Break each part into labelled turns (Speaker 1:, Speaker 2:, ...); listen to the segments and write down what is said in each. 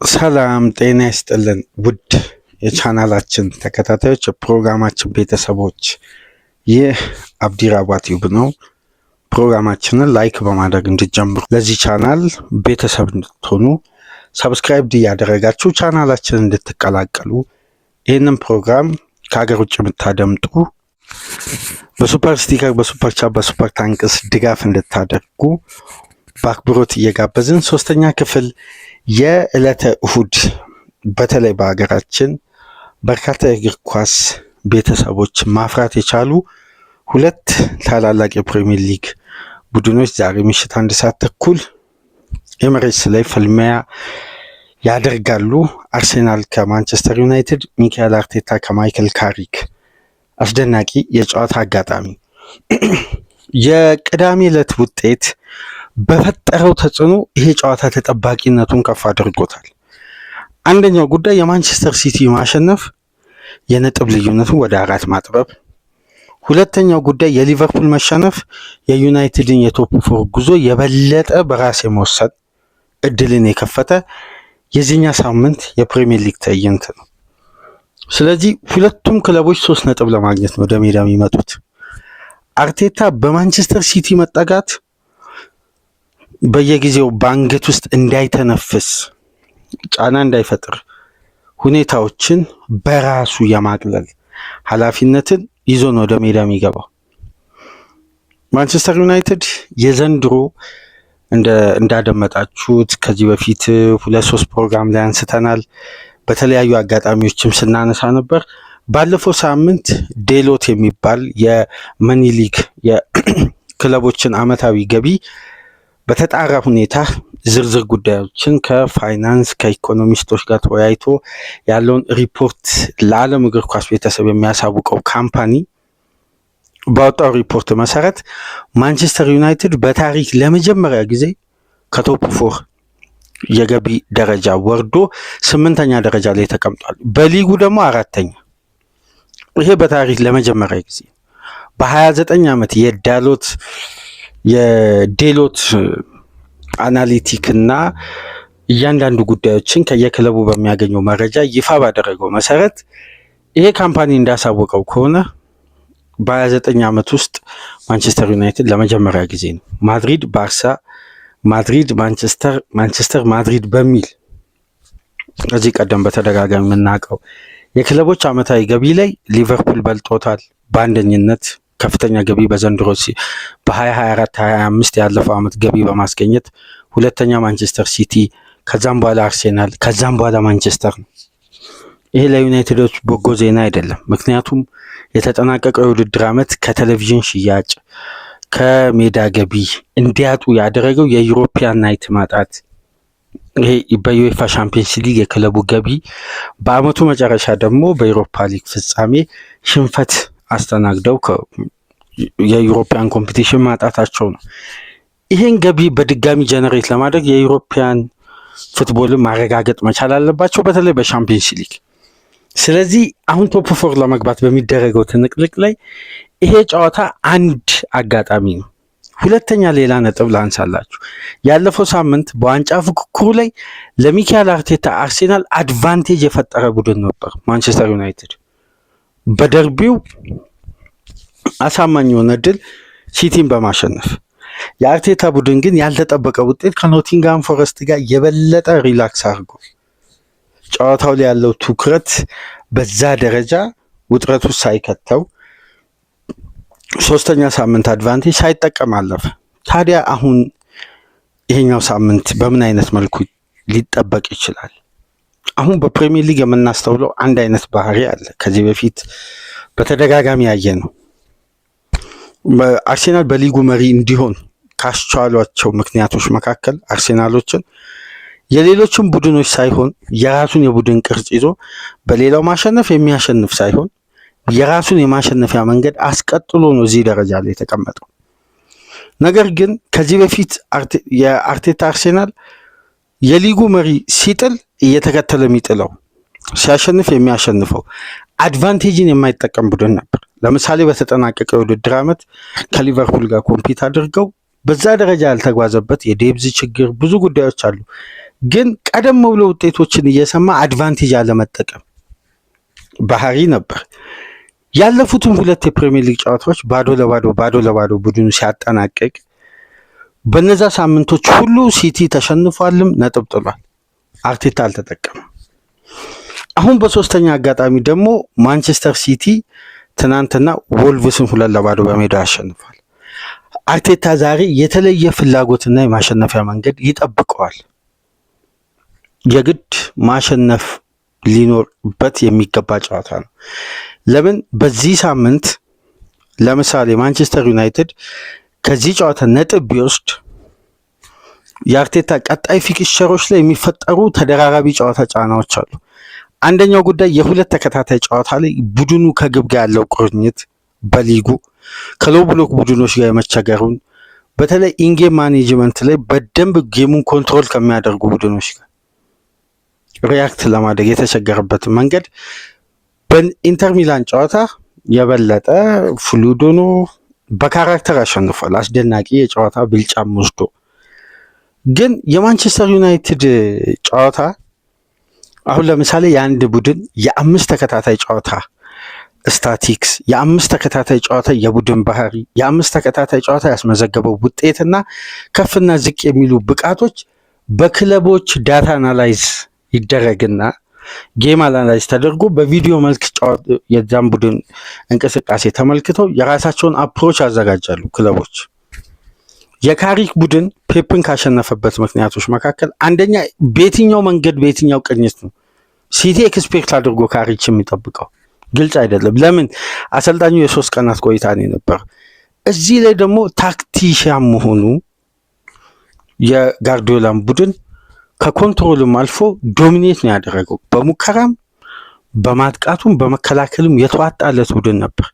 Speaker 1: ሰላም ጤና ይስጥልን ውድ የቻናላችን ተከታታዮች የፕሮግራማችን ቤተሰቦች፣ ይህ አብዲራዋ ቲዩብ ነው። ፕሮግራማችንን ላይክ በማድረግ እንድትጀምሩ፣ ለዚህ ቻናል ቤተሰብ እንድትሆኑ ሰብስክራይብ እያደረጋችሁ ቻናላችንን እንድትቀላቀሉ፣ ይህንን ፕሮግራም ከሀገር ውጭ የምታደምጡ በሱፐር ስቲከር፣ በሱፐር ቻት፣ በሱፐር ታንክስ ድጋፍ እንድታደርጉ በአክብሮት እየጋበዝን ሶስተኛ ክፍል የዕለተ እሁድ በተለይ በሀገራችን በርካታ የእግር ኳስ ቤተሰቦች ማፍራት የቻሉ ሁለት ታላላቅ የፕሪሚየር ሊግ ቡድኖች ዛሬ ምሽት 1:30 ኤሚሬትስ ላይ ፍልሚያ ያደርጋሉ። አርሴናል ከማንቸስተር ዩናይትድ፣ ሚካኤል አርቴታ ከማይክል ካሪክ። አስደናቂ የጨዋታ አጋጣሚ። የቅዳሜ ዕለት ውጤት በፈጠረው ተጽዕኖ ይሄ ጨዋታ ተጠባቂነቱን ከፍ አድርጎታል። አንደኛው ጉዳይ የማንቸስተር ሲቲ ማሸነፍ የነጥብ ልዩነቱን ወደ 4 ማጥበብ፣ ሁለተኛው ጉዳይ የሊቨርፑል መሸነፍ የዩናይትድን የቶፕ 4 ጉዞ የበለጠ በራስ የመወሰን እድልን የከፈተ የዚህኛ ሳምንት የፕሪሚየር ሊግ ትዕይንት ነው። ስለዚህ ሁለቱም ክለቦች 3 ነጥብ ለማግኘት ነው ወደ ሜዳ የሚመጡት። አርቴታ በማንቸስተር ሲቲ መጠጋት በየጊዜው ባንገት ውስጥ እንዳይተነፍስ ጫና እንዳይፈጥር ሁኔታዎችን በራሱ የማቅለል ኃላፊነትን ይዞ ነው ወደ ሜዳ የሚገባው። ማንቸስተር ዩናይትድ የዘንድሮ እንዳደመጣችሁት ከዚህ በፊት 2-3 ፕሮግራም ላይ አንስተናል። በተለያዩ አጋጣሚዎችም ስናነሳ ነበር። ባለፈው ሳምንት ዴሎት የሚባል የመኒ ሊግ የክለቦችን አመታዊ ገቢ በተጣራ ሁኔታ ዝርዝር ጉዳዮችን ከፋይናንስ ከኢኮኖሚስቶች ጋር ተወያይቶ ያለውን ሪፖርት ለዓለም እግር ኳስ ቤተሰብ የሚያሳውቀው ካምፓኒ ባወጣው ሪፖርት መሰረት ማንቸስተር ዩናይትድ በታሪክ ለመጀመሪያ ጊዜ ከቶፕ 4 የገቢ ደረጃ ወርዶ 8ኛ ደረጃ ላይ ተቀምጧል። በሊጉ ደግሞ 4ኛ። ይሄ በታሪክ ለመጀመሪያ ጊዜ በ29 ዓመት የዴሎት አናሊቲክ እና እያንዳንዱ ጉዳዮችን ከየክለቡ በሚያገኘው መረጃ ይፋ ባደረገው መሰረት ይሄ ካምፓኒ እንዳሳወቀው ከሆነ በ29 ዓመት ውስጥ ማንቸስተር ዩናይትድ ለመጀመሪያ ጊዜ ነው ማድሪድ፣ ባርሳ፣ ማድሪድ፣ ማንቸስተር ማድሪድ በሚል እዚህ ቀደም በተደጋጋሚ የምናውቀው የክለቦች አመታዊ ገቢ ላይ ሊቨርፑል በልጦታል በአንደኝነት ከፍተኛ ገቢ በዘንድሮ በ2024-25 ያለፈው አመት ገቢ በማስገኘት፣ ሁለተኛ ማንቸስተር ሲቲ፣ ከዛም በኋላ አርሴናል፣ ከዛም በኋላ ማንቸስተር ነው። ይሄ ለዩናይትዶች በጎ ዜና አይደለም። ምክንያቱም የተጠናቀቀው የውድድር አመት ከቴሌቪዥን ሽያጭ ከሜዳ ገቢ እንዲያጡ ያደረገው የዩሮፒያን ናይት ማጣት፣ ይሄ በዩኤፋ ሻምፒየንስ ሊግ የክለቡ ገቢ በአመቱ መጨረሻ ደግሞ በዩሮፓ ሊግ ፍጻሜ ሽንፈት አስተናግደው የዩሮፒያን ኮምፒቲሽን ማጣታቸው ነው። ይሄን ገቢ በድጋሚ ጀነሬት ለማድረግ የዩሮፒያን ፉትቦልን ማረጋገጥ መቻል አለባቸው፣ በተለይ በሻምፒየንስ ሊግ። ስለዚህ አሁን ቶፕ 4 ለመግባት በሚደረገው ትንቅንቅ ላይ ይሄ ጨዋታ አንድ አጋጣሚ ነው። ሁለተኛ ሌላ ነጥብ ላንሳላችሁ። ያለፈው ሳምንት በዋንጫ ፉክክሩ ላይ ለሚካኤል አርቴታ አርሴናል አድቫንቴጅ የፈጠረ ቡድን ነበር ማንቸስተር ዩናይትድ። በደርቢው አሳማኝ የሆነ ድል ሲቲን በማሸነፍ የአርቴታ ቡድን ግን ያልተጠበቀ ውጤት ከኖቲንግሃም ፎረስት ጋር የበለጠ ሪላክስ አድርጎ ጨዋታው ላይ ያለው ትኩረት በዛ ደረጃ ውጥረቱ ሳይከተው ሶስተኛ ሳምንት አድቫንቴጅ ሳይጠቀም አለፈ። ታዲያ አሁን ይሄኛው ሳምንት በምን አይነት መልኩ ሊጠበቅ ይችላል? አሁን በፕሪሚየር ሊግ የምናስተውለው አንድ አይነት ባህሪ አለ። ከዚህ በፊት በተደጋጋሚ ያየ ነው። አርሴናል በሊጉ መሪ እንዲሆን ካስቻሏቸው ምክንያቶች መካከል አርሴናሎችን የሌሎችን ቡድኖች ሳይሆን የራሱን የቡድን ቅርጽ ይዞ በሌላው ማሸነፍ የሚያሸንፍ ሳይሆን የራሱን የማሸነፊያ መንገድ አስቀጥሎ ነው እዚህ ደረጃ ላይ የተቀመጠው። ነገር ግን ከዚህ በፊት የአርቴታ አርሴናል የሊጉ መሪ ሲጥል እየተከተለ የሚጥለው፣ ሲያሸንፍ የሚያሸንፈው አድቫንቴጅን የማይጠቀም ቡድን ነበር። ለምሳሌ በተጠናቀቀ የውድድር ዓመት ከሊቨርፑል ጋር ኮምፒት አድርገው በዛ ደረጃ ያልተጓዘበት የዴብዝ ችግር፣ ብዙ ጉዳዮች አሉ። ግን ቀደም ብሎ ውጤቶችን እየሰማ አድቫንቴጅ አለመጠቀም ባህሪ ነበር። ያለፉትን ሁለት የፕሪሚየር ሊግ ጨዋታዎች ባዶ ለባዶ ቡድኑ ሲያጠናቅቅ በነዛ ሳምንቶች ሁሉ ሲቲ ተሸንፏልም ነጥብ ጥሏል። አርቴታ አልተጠቀመም። አሁን በሶስተኛ አጋጣሚ ደግሞ ማንቸስተር ሲቲ ትናንትና ወልቭስን 2-0 በሜዳው ያሸንፏል። አርቴታ ዛሬ የተለየ ፍላጎትና የማሸነፊያ መንገድ ይጠብቀዋል። የግድ ማሸነፍ ሊኖርበት የሚገባ ጨዋታ ነው። ለምን በዚህ ሳምንት ለምሳሌ ማንቸስተር ዩናይትድ ከዚህ ጨዋታ ነጥብ ቢወስድ የአርቴታ ቀጣይ ፊክስቸሮች ላይ የሚፈጠሩ ተደራራቢ ጨዋታ ጫናዎች አሉ። አንደኛው ጉዳይ የሁለት ተከታታይ ጨዋታ ላይ ቡድኑ ከግብ ጋር ያለው ቁርኝት በሊጉ ከሎው ብሎክ ቡድኖች ጋር የመቸገሩን በተለይ ኢንጌም ማኔጅመንት ላይ በደንብ ጌሙን ኮንትሮል ከሚያደርጉ ቡድኖች ጋር ሪያክት ለማድረግ የተቸገረበትን መንገድ በኢንተር ሚላን ጨዋታ የበለጠ ፍሉድ ሆኖ በካራክተር አሸንፏል። አስደናቂ የጨዋታ ብልጫም ወስዶ ግን የማንቸስተር ዩናይትድ ጨዋታ አሁን ለምሳሌ የአንድ ቡድን የአምስት ተከታታይ ጨዋታ ስታቲክስ፣ የአምስት ተከታታይ ጨዋታ የቡድን ባህሪ፣ የአምስት ተከታታይ ጨዋታ ያስመዘገበው ውጤትና ከፍና ዝቅ የሚሉ ብቃቶች በክለቦች ዳታ አናላይዝ ይደረግና ጌም አናላይዝ ተደርጎ በቪዲዮ መልክ የዛን ቡድን እንቅስቃሴ ተመልክተው የራሳቸውን አፕሮች ያዘጋጃሉ ክለቦች። የካሪክ ቡድን ፔፕን ካሸነፈበት ምክንያቶች መካከል አንደኛ በየትኛው መንገድ በየትኛው ቅኝት ነው ሲቲ ኤክስፔክት አድርጎ ካሪክ የሚጠብቀው ግልጽ አይደለም። ለምን አሰልጣኙ የ3 ቀናት ቆይታ ነው የነበረው። እዚህ ላይ ደግሞ ታክቲሻን መሆኑ የጋርዲዮላን ቡድን ከኮንትሮልም አልፎ ዶሚኔት ነው ያደረገው። በሙከራም በማጥቃቱም በመከላከልም የተዋጣለት ቡድን ነበር።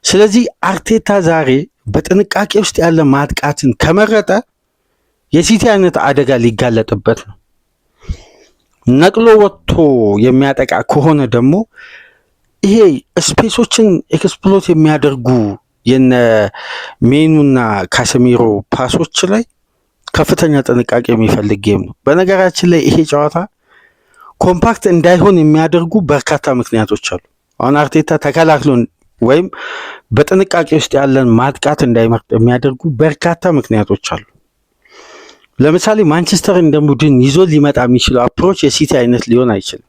Speaker 1: ስለዚህ አርቴታ ዛሬ በጥንቃቄ ውስጥ ያለ ማጥቃትን ከመረጠ የሲቲ አይነት አደጋ ሊጋለጥበት ነው። ነቅሎ ወጥቶ የሚያጠቃ ከሆነ ደግሞ ይሄ ስፔሶችን ኤክስፕሎት የሚያደርጉ የነ ሜኑና ካሰሚሮ ፓሶች ላይ ከፍተኛ ጥንቃቄ የሚፈልግ ጌም ነው። በነገራችን ላይ ይሄ ጨዋታ ኮምፓክት እንዳይሆን የሚያደርጉ በርካታ ምክንያቶች አሉ። አሁን አርቴታ ተከላክሎ ወይም በጥንቃቄ ውስጥ ያለን ማጥቃት እንዳይመርጥ የሚያደርጉ በርካታ ምክንያቶች አሉ። ለምሳሌ ማንቸስተር እንደ ቡድን ይዞ ሊመጣ የሚችለው አፕሮች የሲቲ አይነት ሊሆን አይችልም።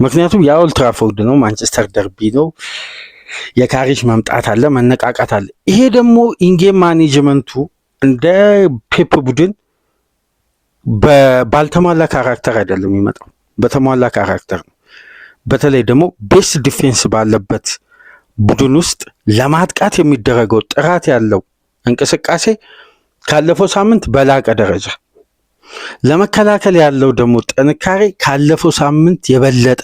Speaker 1: ምክንያቱም የኦልድ ትራፎርድ ነው፣ ማንቸስተር ደርቢ ነው፣ የካሪክ መምጣት አለ፣ መነቃቃት አለ። ይሄ ደግሞ ኢንጌም ማኔጅመንቱ እንደ ፔፕ ቡድን ባልተሟላ ካራክተር አይደለም የሚመጣው፣ በተሟላ ካራክተር ነው። በተለይ ደግሞ ቤስት ዲፌንስ ባለበት ቡድን ውስጥ ለማጥቃት የሚደረገው ጥራት ያለው እንቅስቃሴ ካለፈው ሳምንት በላቀ ደረጃ፣ ለመከላከል ያለው ደግሞ ጥንካሬ ካለፈው ሳምንት የበለጠ።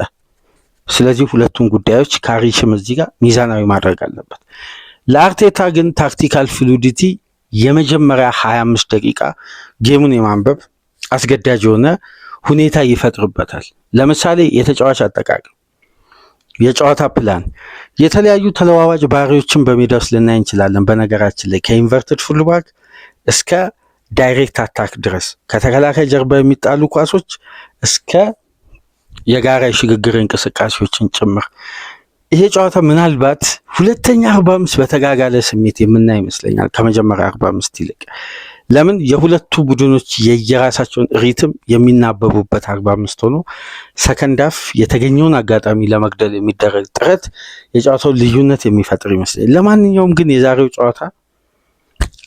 Speaker 1: ስለዚህ ሁለቱን ጉዳዮች ካሪክም እዚህ ጋር ሚዛናዊ ማድረግ አለበት። ለአርቴታ ግን ታክቲካል ፍሉዲቲ የመጀመሪያ 25 ደቂቃ ጌሙን የማንበብ አስገዳጅ የሆነ ሁኔታ ይፈጥርበታል። ለምሳሌ የተጫዋች አጠቃቀም፣ የጨዋታ ፕላን፣ የተለያዩ ተለዋዋጭ ባህሪዎችን በሜዳ ውስጥ ልናይ እንችላለን። በነገራችን ላይ ከኢንቨርትድ ፉልባክ እስከ ዳይሬክት አታክ ድረስ ከተከላካይ ጀርባ የሚጣሉ ኳሶች እስከ የጋራ የሽግግር እንቅስቃሴዎችን ጭምር። ይሄ ጨዋታ ምናልባት ሁለተኛ 45 በተጋጋለ ስሜት የምናይ ይመስለኛል ከመጀመሪያ 45 ይልቅ። ለምን የሁለቱ ቡድኖች የየራሳቸውን ሪትም የሚናበቡበት 45 ሆኖ ሰከንድ ሃፍ የተገኘውን አጋጣሚ ለመግደል የሚደረግ ጥረት የጨዋታውን ልዩነት የሚፈጥር ይመስለኛል። ለማንኛውም ግን የዛሬው ጨዋታ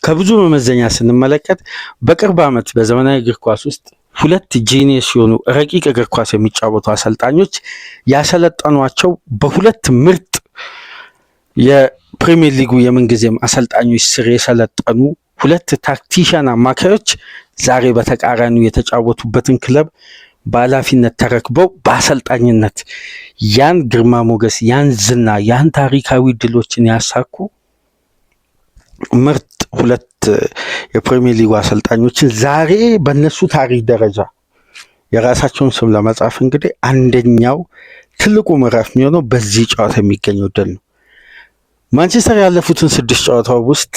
Speaker 1: ከብዙ መመዘኛ ስንመለከት በቅርብ ዓመት በዘመናዊ እግር ኳስ ውስጥ ሁለት ጂኒየስ ሲሆኑ ረቂቅ እግር ኳስ የሚጫወቱ አሰልጣኞች ያሰለጠኗቸው በሁለት ምርጥ የፕሪሚየር ሊጉ የምንጊዜም አሰልጣኞች ስር የሰለጠኑ ሁለት ታክቲሻን አማካዮች ዛሬ በተቃራኒው የተጫወቱበትን ክለብ በኃላፊነት ተረክበው በአሰልጣኝነት ያን ግርማ ሞገስ፣ ያን ዝና፣ ያን ታሪካዊ ድሎችን ያሳኩ ምርጥ ሁለት የፕሪሚየር ሊጉ አሰልጣኞችን ዛሬ በእነሱ ታሪክ ደረጃ የራሳቸውን ስም ለመጻፍ እንግዲህ አንደኛው ትልቁ ምዕራፍ የሚሆነው በዚህ ጨዋታ የሚገኘው ድል ነው። ማንቸስተር ያለፉትን 6 ጨዋታው ውስጥ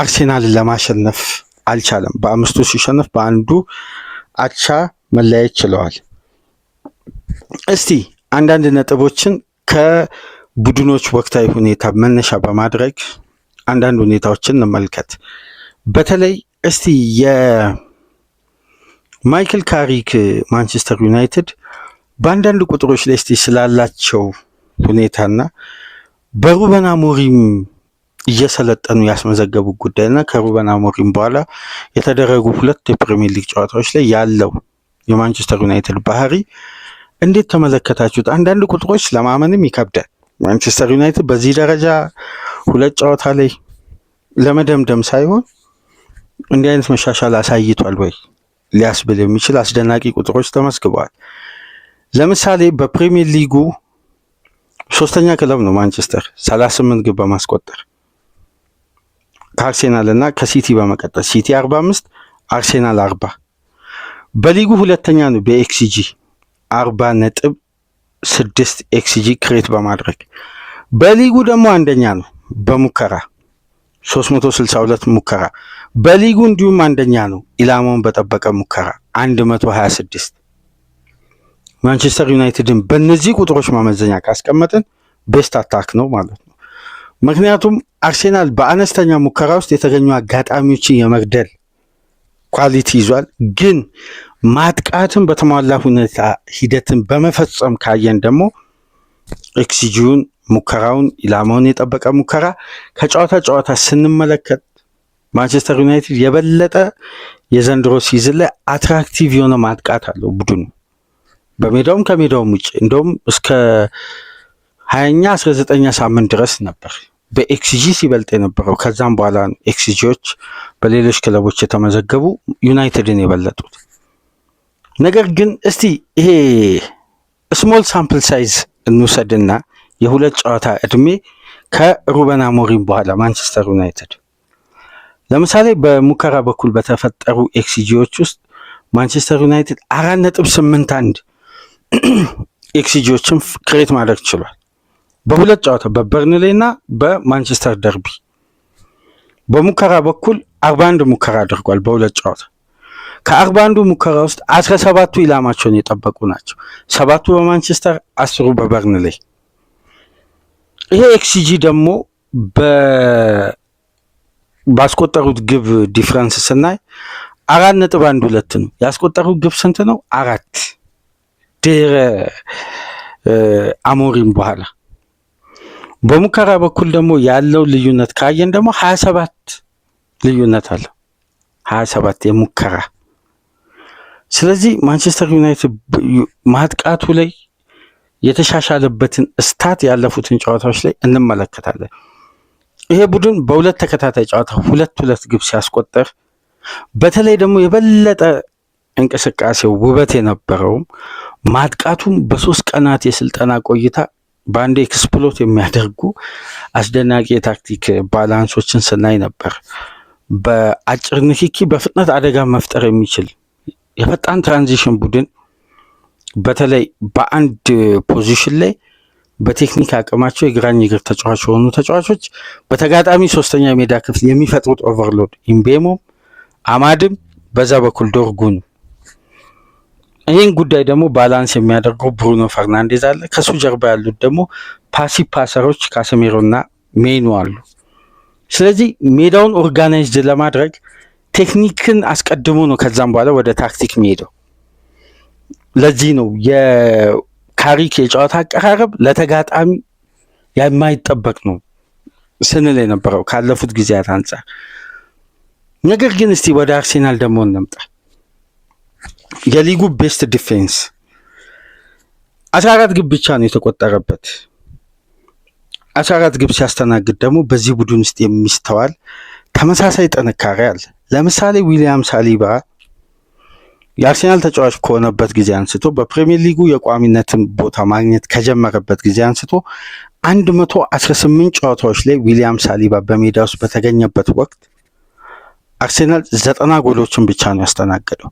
Speaker 1: አርሴናልን ለማሸነፍ አልቻለም። በ5 ሲሸነፍ በአንዱ አቻ መለያየት ችለዋል። እስቲ አንዳንድ ነጥቦችን ከቡድኖች ወቅታዊ ሁኔታ መነሻ በማድረግ አንዳንድ ሁኔታዎችን እንመልከት። በተለይ እስቲ የማይክል ካሪክ ማንቸስተር ዩናይትድ በአንዳንድ ቁጥሮች ላይ እስቲ ስላላቸው ሁኔታና በሩበን አሞሪም እየሰለጠኑ ያስመዘገቡ ጉዳይና ከሩበን አሞሪም በኋላ የተደረጉ 2 የፕሪሚየር ሊግ ጨዋታዎች ላይ ያለው የማንቸስተር ዩናይትድ ባህሪ እንዴት ተመለከታችሁት? አንዳንድ ቁጥሮች ለማመንም ይከብዳል። ማንቸስተር ዩናይትድ በዚህ ደረጃ 2 ጨዋታ ላይ ለመደምደም ሳይሆን እንዲህ አይነት መሻሻል አሳይቷል ወይ ሊያስብል የሚችል አስደናቂ ቁጥሮች ተመዝግበዋል። ለምሳሌ በፕሪሚየር ሊጉ 3ኛ ክለብ ነው ማንቸስተር 38 ግብ በማስቆጠር ከአርሴናል እና ከሲቲ በመቀጠል ሲቲ 45 አርሴናል 40። በሊጉ 2ኛ ነው በኤክስጂ 40.6 ኤክስጂ ክሬት በማድረግ። በሊጉ ደግሞ 1ኛ ነው በሙከራ 362 ሙከራ። በሊጉ እንዲሁም 1ኛ ነው ኢላማውን በጠበቀ ሙከራ 126። ማንቸስተር ዩናይትድን በእነዚህ ቁጥሮች ማመዘኛ ካስቀመጥን ቤስት አታክ ነው ማለት ነው። ምክንያቱም አርሴናል በአነስተኛ ሙከራ ውስጥ የተገኙ አጋጣሚዎችን የመግደል ኳሊቲ ይዟል። ግን ማጥቃትን በተሟላ ሁኔታ ሂደትን በመፈጸም ካየን ደግሞ ኤክስጂውን፣ ሙከራውን፣ ኢላማውን የጠበቀ ሙከራ ከጨዋታ ጨዋታ ስንመለከት ማንቸስተር ዩናይትድ የበለጠ የዘንድሮ ሲዝን ላይ አትራክቲቭ የሆነ ማጥቃት አለው ቡድኑ በሜዳውም ከሜዳውም ውጭ። እንደውም እስከ 20ኛ 19ኛ ሳምንት ድረስ ነበር በኤክስጂ ሲበልጥ የነበረው። ከዛም በኋላ ነው ኤክስጂዎች በሌሎች ክለቦች የተመዘገቡ ዩናይትድን የበለጡት። ነገር ግን እስቲ ይሄ ስሞል ሳምፕል ሳይዝ እንውሰድና የ2 ጨዋታ እድሜ ከሩበን አሞሪም በኋላ ማንቸስተር ዩናይትድ ለምሳሌ በሙከራ በኩል በተፈጠሩ ኤክስጂዎች ውስጥ ማንቸስተር ዩናይትድ 4.81 ኤክስጂዎችን ክሬት ማድረግ ችሏል። በ2 ጨዋታ በበርንሌይ እና በማንቸስተር ደርቢ። በሙከራ በኩል 41 ሙከራ አድርጓል በ2 ጨዋታ። ከ41 ሙከራ ውስጥ 17ቱ ኢላማቸውን የጠበቁ ናቸው። 7ቱ በማንቸስተር፣ 10ሩ በበርንሌይ። ይሄ ኤክስጂ ደግሞ ባስቆጠሩት ግብ ዲፍረንስ ስናይ 4.12 ነው። ያስቆጠሩት ግብ ስንት ነው? 4 ድህረ አሞሪም በኋላ። በሙከራ በኩል ደግሞ ያለው ልዩነት ካየን ደግሞ 27 ልዩነት አለው። 27 የሙከራ። ስለዚህ ማንቸስተር ዩናይትድ ማጥቃቱ ላይ የተሻሻለበትን ስታት ያለፉትን ጨዋታዎች ላይ እንመለከታለን። ይሄ ቡድን በ2 ተከታታይ ጨዋታ 2 ግብ ሲያስቆጠር በተለይ ደግሞ የበለጠ እንቅስቃሴው ውበት የነበረውም ማጥቃቱም በ3 ቀናት የስልጠና ቆይታ በአንድ ኤክስፕሎት የሚያደርጉ አስደናቂ የታክቲክ ባላንሶችን ስናይ ነበር። በአጭር ንክኪ በፍጥነት አደጋ መፍጠር የሚችል የፈጣን ትራንዚሽን ቡድን፣ በተለይ በአንድ ፖዚሽን ላይ በቴክኒክ አቅማቸው የግራኝ እግር ተጫዋች የሆኑ ተጫዋቾች በተጋጣሚ 3ኛ የሜዳ ክፍል የሚፈጥሩት ኦቨርሎድ ኢምቤሞም አማድም በዛ በኩል ዶርጉን። ይህን ጉዳይ ደግሞ ባላንስ የሚያደርገው ብሩኖ ፈርናንዴዝ አለ። ከሱ ጀርባ ያሉት ደግሞ ፓሲቭ ፓሰሮች ካሰሜሮና ሜኑ አሉ። ስለዚህ ሜዳውን ኦርጋናይዝድ ለማድረግ ቴክኒክን አስቀድሞ ነው ከዛም በኋላ ወደ ታክቲክ የሚሄደው። ለዚህ ነው የካሪክ የጨዋታ አቀራረብ ለተጋጣሚ የማይጠበቅ ነው ስንል የነበረው ካለፉት ጊዜያት አንጻር። ነገር ግን እስቲ ወደ አርሴናል ደግሞ እንምጣ። የሊጉ ቤስት ዲፌንስ 14 ግብ ብቻ ነው የተቆጠረበት። 14 ግብ ሲያስተናግድ ደግሞ በዚህ ቡድን ውስጥ የሚስተዋል ተመሳሳይ ጥንካሬ አለ። ለምሳሌ ዊሊያም ሳሊባ የአርሴናል ተጫዋች ከሆነበት ጊዜ አንስቶ በፕሪሚየር ሊጉ የቋሚነትን ቦታ ማግኘት ከጀመረበት ጊዜ አንስቶ 118 ጨዋታዎች ላይ ዊሊያም ሳሊባ በሜዳ ውስጥ በተገኘበት ወቅት አርሴናል 90 ጎሎችን ብቻ ነው ያስተናገደው።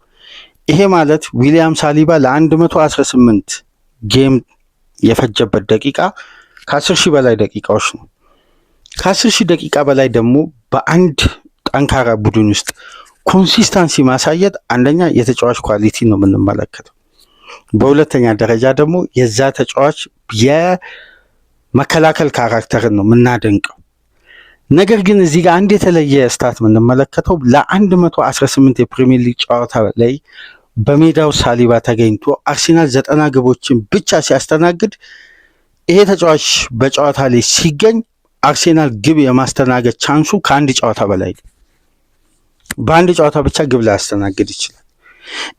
Speaker 1: ይሄ ማለት ዊሊያም ሳሊባ ለ118 ጌም የፈጀበት ደቂቃ ከ10,000 በላይ ደቂቃዎች ነው። ከ10,000 ደቂቃ በላይ ደግሞ በአንድ ጠንካራ ቡድን ውስጥ ኮንሲስተንሲ ማሳየት አንደኛ የተጫዋች ኳሊቲ ነው የምንመለከተው። በሁለተኛ ደረጃ ደግሞ የዛ ተጫዋች የመከላከል ካራክተርን ነው የምናደንቀው። ነገር ግን እዚህ ጋር አንድ የተለየ ስታት የምንመለከተው ለ118 የፕሪሚየር ሊግ ጨዋታ ላይ በሜዳው ሳሊባ ተገኝቶ አርሴናል 90 ግቦችን ብቻ ሲያስተናግድ ይሄ ተጫዋች በጨዋታ ላይ ሲገኝ አርሴናል ግብ የማስተናገድ ቻንሱ ከአንድ ጨዋታ በላይ ነው። በአንድ ጨዋታ ብቻ ግብ ሊያስተናግድ ይችላል።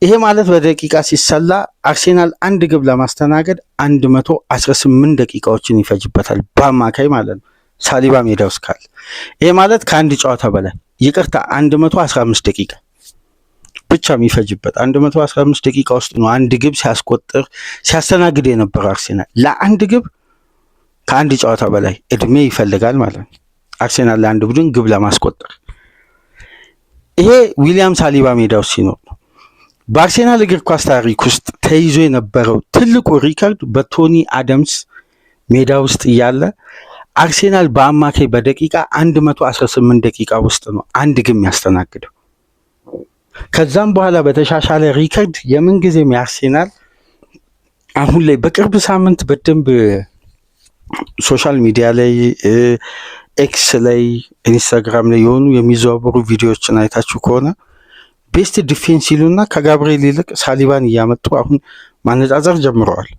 Speaker 1: ይሄ ማለት በደቂቃ ሲሰላ አርሴናል አንድ ግብ ለማስተናገድ 118 ደቂቃዎችን ይፈጅበታል በአማካይ ማለት ነው፣ ሳሊባ ሜዳ ውስጥ ካለ። ይሄ ማለት ከአንድ ጨዋታ በላይ ይቅርታ 115 ደቂቃ ብቻ የሚፈጅበት 115 ደቂቃ ውስጥ ነው አንድ ግብ ሲያስተናግድ የነበረው አርሴናል። ለአንድ ግብ ከአንድ ጨዋታ በላይ እድሜ ይፈልጋል ማለት ነው አርሴናል ለአንድ ቡድን ግብ ለማስቆጠር። ይሄ ዊሊያም ሳሊባ ሜዳ ውስጥ ሲኖር ነው። በአርሴናል እግር ኳስ ታሪክ ውስጥ ተይዞ የነበረው ትልቁ ሪከርድ በቶኒ አደምስ ሜዳ ውስጥ እያለ አርሴናል በአማካይ በደቂቃ 118 ደቂቃ ውስጥ ነው አንድ ግብ የሚያስተናግደው። ከዛም በኋላ በተሻሻለ ሪከርድ የምንጊዜም የአርሴናል አሁን ላይ በቅርብ ሳምንት በደንብ ሶሻል ሚዲያ ላይ ኤክስ ላይ ኢንስታግራም ላይ የሆኑ የሚዘዋወሩ ቪዲዮዎችን አይታችሁ ከሆነ ቤስት ዲፌንስ ይሉና ከጋብርኤል ይልቅ ሳሊባን እያመጡ አሁን ማነጻጸር ጀምረዋል።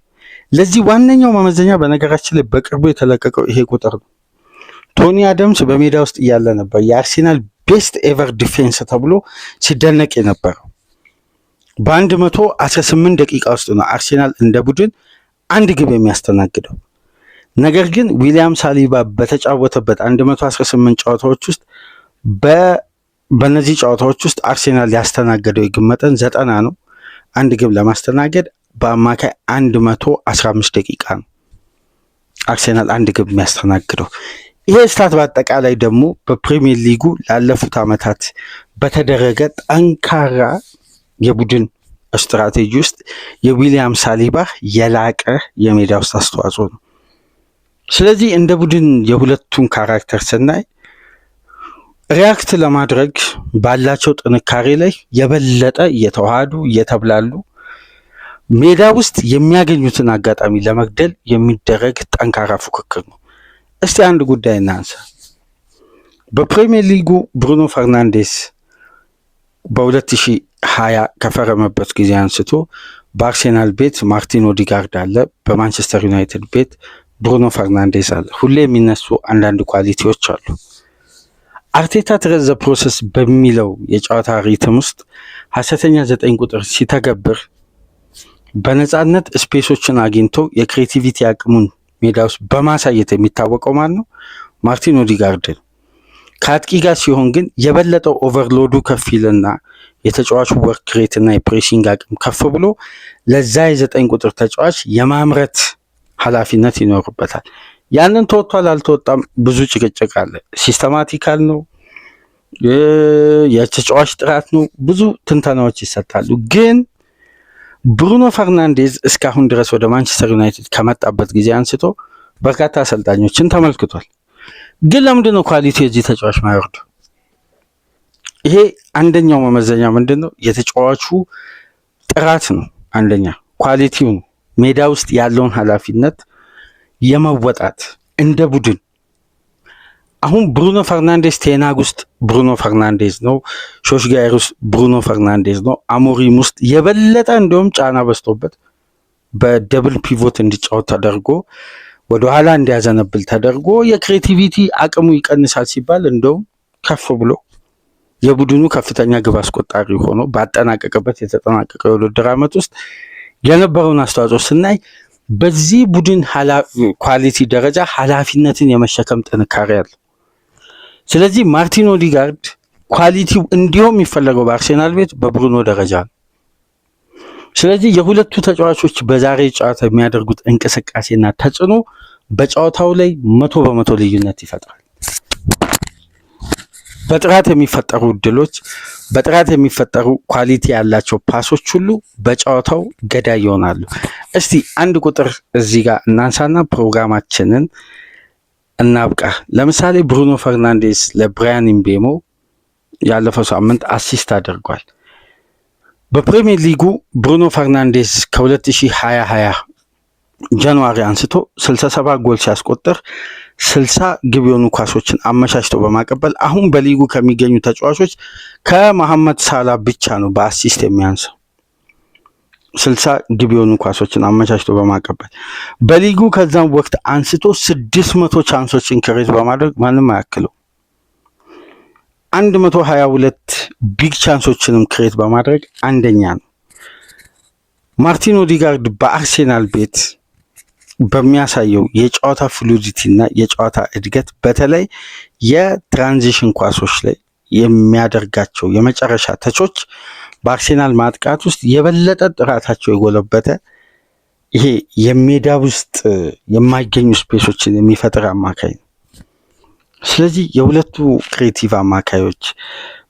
Speaker 1: ለዚህ ዋነኛው መመዘኛ በነገራችን ላይ በቅርቡ የተለቀቀው ይሄ ቁጥር ነው። ቶኒ አደምስ በሜዳ ውስጥ እያለ ነበር የአርሴናል ቤስት ኤቨር ዲፌንስ ተብሎ ሲደነቅ የነበረው። በ118 ደቂቃ ውስጥ ነው አርሴናል እንደ ቡድን አንድ ግብ የሚያስተናግደው። ነገር ግን ዊሊያም ሳሊባ በተጫወተበት 118 ጨዋታዎች ውስጥ በእነዚህ ጨዋታዎች ውስጥ አርሴናል ያስተናገደው የግብ መጠን 90 ነው። አንድ ግብ ለማስተናገድ በአማካይ 115 ደቂቃ ነው አርሴናል አንድ ግብ የሚያስተናግደው። ይሄ ስታት በአጠቃላይ ደግሞ በፕሪሚየር ሊጉ ላለፉት ዓመታት በተደረገ ጠንካራ የቡድን ስትራቴጂ ውስጥ የዊሊያም ሳሊባ የላቀ የሜዳ ውስጥ አስተዋጽኦ ነው። ስለዚህ እንደ ቡድን የሁለቱን ካራክተር ስናይ ሪያክት ለማድረግ ባላቸው ጥንካሬ ላይ የበለጠ እየተዋሃዱ እየተብላሉ ሜዳ ውስጥ የሚያገኙትን አጋጣሚ ለመግደል የሚደረግ ጠንካራ ፉክክር ነው። እስቲ አንድ ጉዳይ እናንሳ። በፕሪሚየር ሊጉ ብሩኖ ፈርናንዴስ በ2020 ከፈረመበት ጊዜ አንስቶ በአርሴናል ቤት ማርቲን ኦዲጋርድ አለ፣ በማንቸስተር ዩናይትድ ቤት ብሩኖ ፈርናንዴስ አለ። ሁሌ የሚነሱ አንዳንድ ኳሊቲዎች አሉ። አርቴታ ትረስ ዘ ፕሮሰስ በሚለው የጨዋታ ሪትም ውስጥ ሀሰተኛ 9 ቁጥር ሲተገብር በነፃነት ስፔሶችን አግኝቶ የክሬቲቪቲ አቅሙን ሜዳ ውስጥ በማሳየት የሚታወቀው ማን ነው? ማርቲን ኦዲጋርድ ነው። ከአጥቂ ጋር ሲሆን ግን የበለጠው ኦቨርሎዱ ከፍ ይልና የተጫዋቹ ወርክ ሬት እና የፕሬሲንግ አቅም ከፍ ብሎ ለዛ የ9 ቁጥር ተጫዋች የማምረት ኃላፊነት ይኖርበታል። ያንን ተወጥቷል አልተወጣም ብዙ ጭቅጭቅ አለ። ሲስተማቲካል ነው፣ የተጫዋች ጥራት ነው፣ ብዙ ትንተናዎች ይሰጣሉ። ግን ብሩኖ ፈርናንዴዝ እስካሁን ድረስ ወደ ማንቸስተር ዩናይትድ ከመጣበት ጊዜ አንስቶ በርካታ አሰልጣኞችን ተመልክቷል። ግን ለምንድን ነው ኳሊቲ የዚህ ተጫዋች ማይወርዱ? ይሄ አንደኛው መመዘኛ ምንድን ነው? የተጫዋቹ ጥራት ነው። አንደኛ ኳሊቲው ነው። ሜዳ ውስጥ ያለውን ኃላፊነት የመወጣት እንደ ቡድን። አሁን ብሩኖ ፈርናንዴዝ ቴናግ ውስጥ ብሩኖ ፈርናንዴዝ ነው፣ ሶልሻየር ውስጥ ብሩኖ ፈርናንዴዝ ነው፣ አሞሪም ውስጥ የበለጠ እንደውም ጫና በዝቶበት በደብል ፒቮት እንዲጫወት ተደርጎ ወደኋላ እንዲያዘነብል ተደርጎ የክሬቲቪቲ አቅሙ ይቀንሳል ሲባል እንደውም ከፍ ብሎ የቡድኑ ከፍተኛ ግብ አስቆጣሪ ሆኖ ባጠናቀቀበት የተጠናቀቀው የውድድር ዓመት ውስጥ የነበረውን አስተዋጽኦ ስናይ በዚህ ቡድን ኳሊቲ ደረጃ ኃላፊነትን የመሸከም ጥንካሬ አለ። ስለዚህ ማርቲን ኦዲጋርድ ኳሊቲው እንዲሁም የሚፈለገው በአርሴናል ቤት በብሩኖ ደረጃ ነው። ስለዚህ የሁለቱ ተጫዋቾች በዛሬ ጨዋታ የሚያደርጉት እንቅስቃሴና ተጽዕኖ በጨዋታው ላይ 100% ልዩነት ይፈጥራል። በጥራት የሚፈጠሩ እድሎች፣ በጥራት የሚፈጠሩ ኳሊቲ ያላቸው ፓሶች ሁሉ በጨዋታው ገዳይ ይሆናሉ። እስቲ አንድ ቁጥር እዚህ ጋር እናንሳና ፕሮግራማችንን እናብቃ። ለምሳሌ ብሩኖ ፈርናንዴዝ ለብራያን ኢምቤሞ ያለፈው ሳምንት አሲስት አድርጓል። በፕሪሚየር ሊጉ ብሩኖ ፈርናንዴዝ ከ2020 ጃንዋሪ አንስቶ 67 ጎል ሲያስቆጥር 60 ግብ የሆኑ ኳሶችን አመቻችቶ በማቀበል አሁን በሊጉ ከሚገኙ ተጫዋቾች ከመሐመድ ሳላ ብቻ ነው በአሲስት የሚያንሰው። 60 ግብ የሆኑ ኳሶችን አመቻችቶ በማቀበል በሊጉ ከዛም ወቅት አንስቶ 600 ቻንሶችን ክሬት በማድረግ ማንም አያክለው። 122 ቢግ ቻንሶችንም ክሬት በማድረግ አንደኛ ነው። ማርቲን ኦዲጋርድ በአርሴናል ቤት በሚያሳየው የጨዋታ ፍሉዲቲ እና የጨዋታ እድገት በተለይ የትራንዚሽን ኳሶች ላይ የሚያደርጋቸው የመጨረሻ ተቾች በአርሴናል ማጥቃት ውስጥ የበለጠ ጥራታቸው የጎለበተ ይሄ የሜዳ ውስጥ የማይገኙ ስፔሶችን የሚፈጥር አማካይ ነው። ስለዚህ የሁለቱ ክሬቲቭ አማካዮች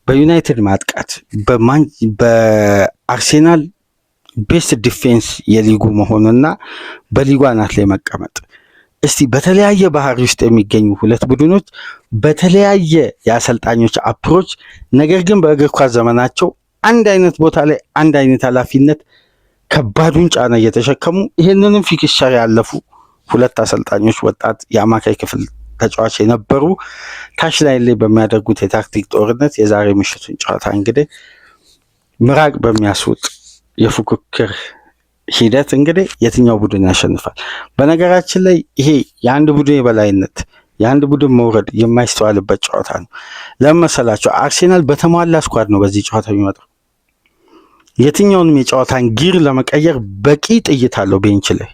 Speaker 1: በዩናይትድ ማጥቃት በአርሴናል ቤስት ዲፌንስ የሊጉ መሆኑና በሊጉ አናት ላይ መቀመጥ እስቲ በተለያየ ባህሪ ውስጥ የሚገኙ ሁለት ቡድኖች በተለያየ የአሰልጣኞች አፕሮች ነገር ግን በእግር ኳስ ዘመናቸው አንድ አይነት ቦታ ላይ አንድ አይነት ኃላፊነት ከባዱን ጫና እየተሸከሙ ይህንንም ፊክስቸር ያለፉ ሁለት አሰልጣኞች ወጣት የአማካይ ክፍል ተጫዋች የነበሩ ታች ላይ በሚያደርጉት የታክቲክ ጦርነት የዛሬ ምሽቱን ጨዋታ እንግዲህ ምራቅ በሚያስወጥ የፉክክር ሂደት እንግዲህ የትኛው ቡድን ያሸንፋል? በነገራችን ላይ ይሄ የአንድ ቡድን የበላይነት የአንድ ቡድን መውረድ የማይስተዋልበት ጨዋታ ነው። ለምን መሰላችሁ? አርሴናል በተሟላ ስኳድ ነው በዚህ ጨዋታ የሚመጣው። የትኛውንም የጨዋታን ጊር ለመቀየር በቂ ጥይት አለው ቤንች ላይ።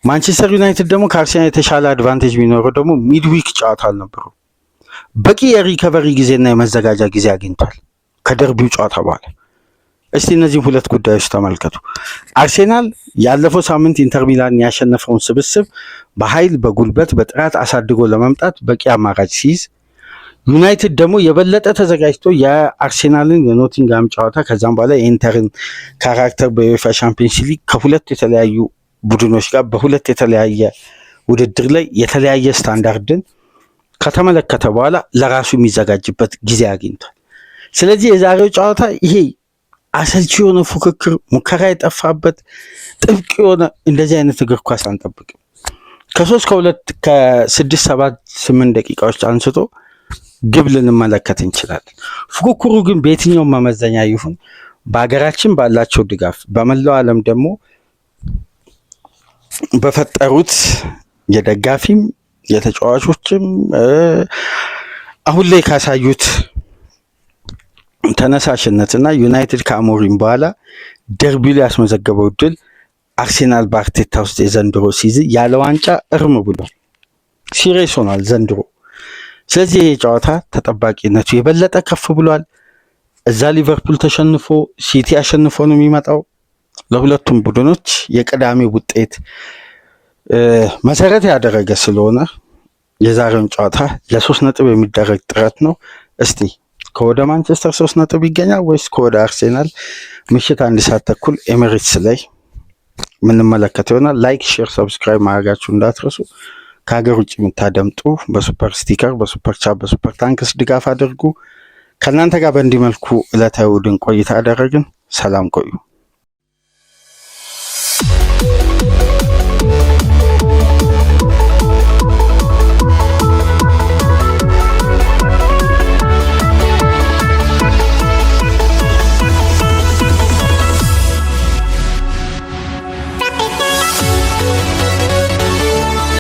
Speaker 1: ማንቸስተር ዩናይትድ ደግሞ ከአርሴናል የተሻለ አድቫንቴጅ ቢኖረው ደግሞ ሚድዊክ ጨዋታ አልነበረው። በቂ የሪከቨሪ ጊዜና የመዘጋጃ ጊዜ አግኝቷል ከደርቢው ጨዋታ በኋላ። እስቲ እነዚህ ሁለት ጉዳዮች ተመልከቱ። አርሴናል ያለፈው ሳምንት ኢንተር ሚላን ያሸነፈውን ስብስብ በኃይል በጉልበት በጥራት አሳድጎ ለመምጣት በቂ አማራጭ ሲይዝ፣ ዩናይትድ ደግሞ የበለጠ ተዘጋጅቶ የአርሴናልን የኖቲንግሃም ጨዋታ ከዛም በኋላ የኢንተርን ካራክተር በዩኤፋ ቻምፒየንስ ሊግ ከሁለት የተለያዩ ቡድኖች ጋር በሁለት የተለያየ ውድድር ላይ የተለያየ ስታንዳርድን ከተመለከተ በኋላ ለራሱ የሚዘጋጅበት ጊዜ አግኝቷል። ስለዚህ የዛሬው ጨዋታ ይሄ አሰልቺ የሆነ ፉክክር፣ ሙከራ የጠፋበት ጥብቅ የሆነ እንደዚህ አይነት እግር ኳስ አንጠብቅም። ከ6 7 8 ደቂቃዎች አንስቶ ግብ ልንመለከት እንችላለን። ፉክክሩ ግን በየትኛው መመዘኛ ይሁን በሀገራችን ባላቸው ድጋፍ በመላው ዓለም ደግሞ በፈጠሩት የደጋፊም የተጫዋቾችም አሁን ላይ ካሳዩት ተነሳሽነትና ዩናይትድ ከአሞሪም በኋላ ደርቢ ላይ ያስመዘገበው ድል አርሴናል በአርቴታ ውስጥ የዘንድሮ ሲዝን ያለ ዋንጫ እርም ብሏል። ሲሪየስ ሆኗል ዘንድሮ። ስለዚህ ይሄ ጨዋታ ተጠባቂነቱ የበለጠ ከፍ ብሏል። እዛ ሊቨርፑል ተሸንፎ ሲቲ አሸንፎ ነው የሚመጣው። ለሁለቱም ቡድኖች የቅዳሜ ውጤት መሰረት ያደረገ ስለሆነ የዛሬውን ጨዋታ ለ3 ነጥብ የሚደረግ ጥረት ነው። እስቲ ከወደ ማንቸስተር 3 ነጥብ ይገኛል ወይስ ከወደ አርሴናል? ምሽት 1 ሰዓት ተኩል ኤሚሬትስ ላይ የምንመለከት ይሆናል። ላይክ፣ ሼር፣ ሰብስክራይብ ማድረጋችሁ እንዳትረሱ። ከሀገር ውጭ የምታደምጡ በሱፐር ስቲከር፣ በሱፐር ቻት፣ በሱፐር ታንክስ ድጋፍ አድርጉ። ከእናንተ ጋር በእንዲህ መልኩ ዕለታዊ ውድን ቆይታ አደረግን። ሰላም ቆዩ።